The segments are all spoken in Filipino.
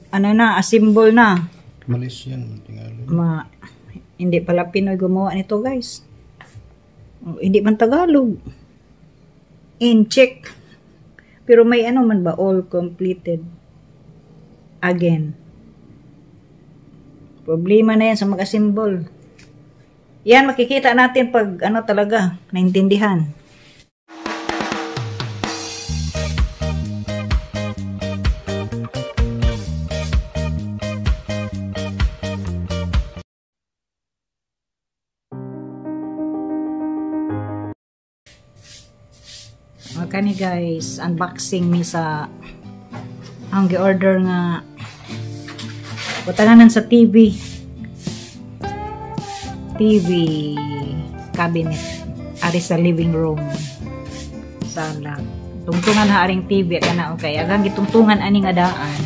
Ano na, assemble na. Malaysian tingali. Hindi pala Pinoy gumawa nito, guys. Hindi man Tagalog. In-check. Pero may ano man ba, all completed. Again. Problema na yan sa mag-assemble. Yan, makikita natin pag ano talaga, naintindihan. Kani guys, unboxing mi sa ang gi-order nga butanganan sa TV cabinet ari sa living room sala tungtungan ha aring TV kana okay agang gitungtungan aning adaan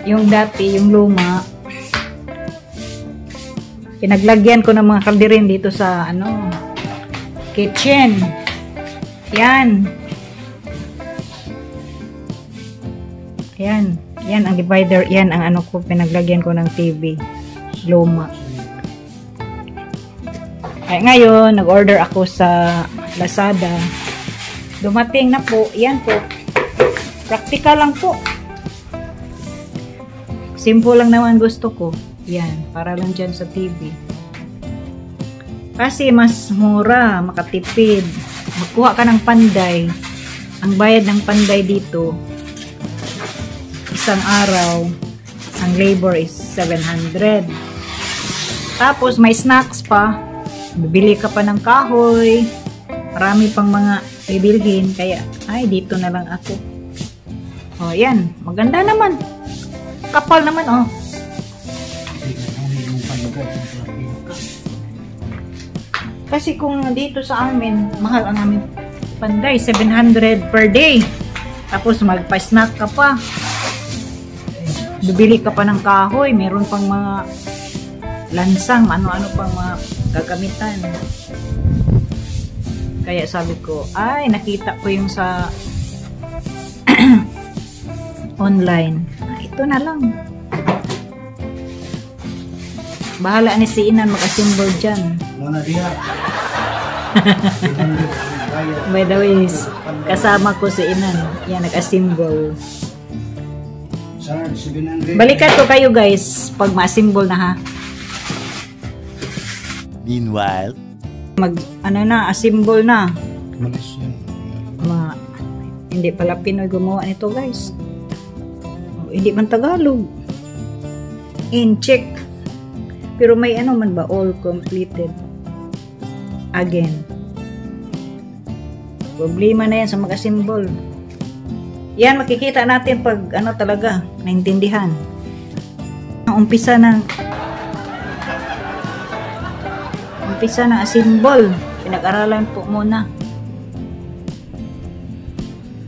yung dati yung luma pinaglagyan ko ng mga kalderin dito sa ano kitchen yan. Yan ang divider, yan ang ano ko, pinaglagyan ko ng TV. Luma. Ay, ngayon, nag-order ako sa Lazada. Dumating na po, yan po. Practical lang po. Simple lang naman gusto ko. Yan, para lang dyan sa TV. Kasi mas mura, makatipid. Magkuha ka ng panday. Ang bayad ng panday dito, isang araw, ang labor is 700. Tapos may snacks pa. Bibili ka pa ng kahoy. Marami pang mga bibilhin. Kaya, ay, dito na lang ako. O, yan. Maganda naman. Kapal naman, oh. Kasi kung dito sa amin, mahal ang aming panday. 700 per day. Tapos magpa-snack ka pa. Bibili ka pa ng kahoy, meron pang mga lansang, ano-ano pang mga gagamitan. Kaya sabi ko, ay, nakita ko yung sa online. Ito na lang. Bahala ni si Inan mag-assemble dyan. By the way, kasama ko si Inan. Yan, nag-assemble. Balikan ko kayo guys pag ma-assemble na ha. Meanwhile, ano na, assemble na. Malaysian. Hindi pala Pinoy gumawa nito guys. Hindi man Tagalog. In-check. Pero may ano man ba, all completed. Again. Problema na yan sa mag-assemble. Yan, makikita natin pag ano talaga, naintindihan. Ang umpisa ng assemble. Pinag-aralan po muna.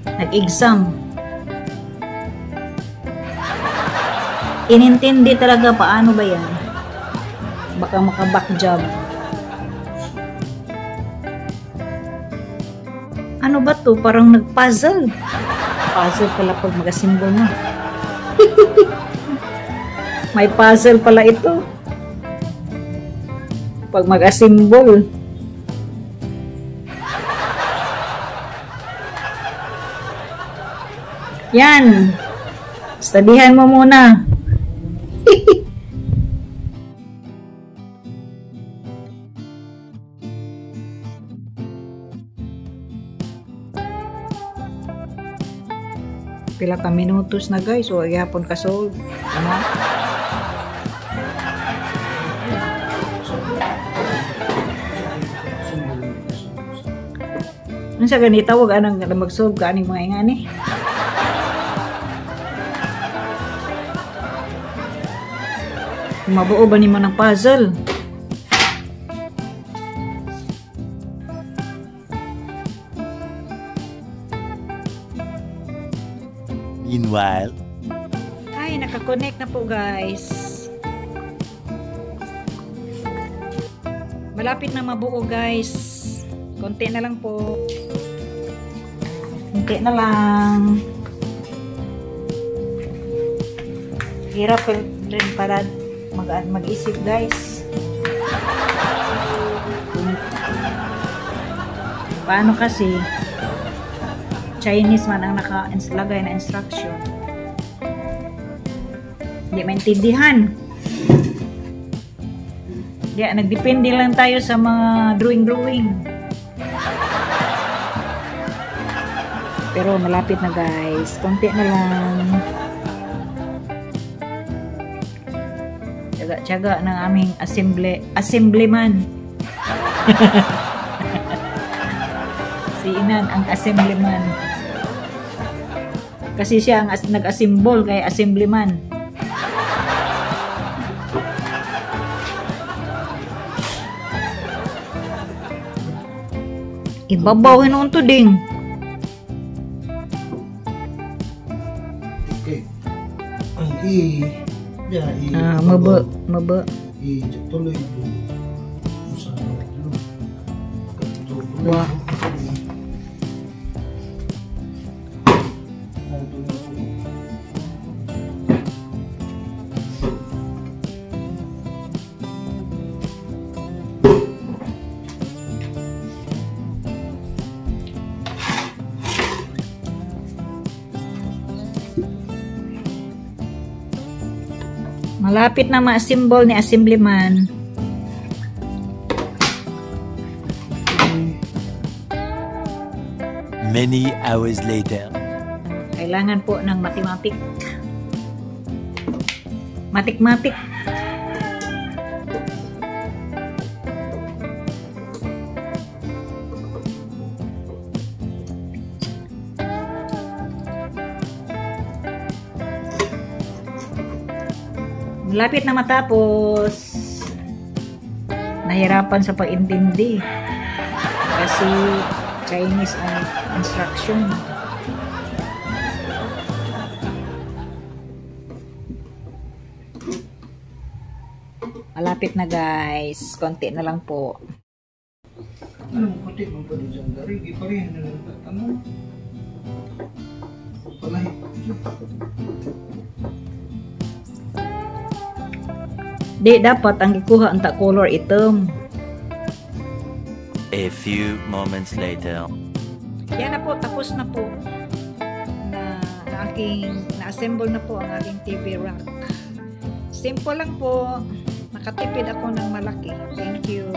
Nag-exam. Inintindi talaga paano ba yan. Baka maka-back job. Ano ba to? Parang nag-puzzle. Puzzle pala pag mag-assemble mo. May puzzle pala ito. Pag mag-assemble. Yan. Studihan mo muna. Pila ka minutos na guys, o yapon ka solve. Ano? Ano sa ganita, huwag anang mag-solve ka aning mga ingani. Mabuo ba ni mo ng puzzle? meanwhile, ay, nakakonect na po guys. Malapit na mabuo guys. Konti na lang po. Konti na lang. Hirap rin para mag-isip, guys. Paano kasi Chinese man ang nakalagay na instruction. Hindi maintindihan. Nagdepende lang tayo sa mga drawing. Pero malapit na, guys. Konti na lang. Tiyaga ng aming assemblyman. Si Inan ang assemblyman. Kasi siya ang nag-assemble kay assemblyman. Ibabawin nung to ding. Okay. Ang Maba. tuloy po. Wah. Malapit na ma-assemble ni assemblyman. Many hours later. Kailangan po ng matik. Matik. Malapit na matapos. Nahirapan sa pag-intindi. Kasi Chinese ang instruction. Malapit na, guys. Konti na lang po. Anong puti mo pa din siyang dari? Iparihan na lang tatanong. Palahit. Di, dapat ang ikuha ang color item. A few moments later. Yan na po, tapos na po. Na-assemble na po ang aking TV rack. Simple lang po. Nakatipid ako ng malaki. Thank you.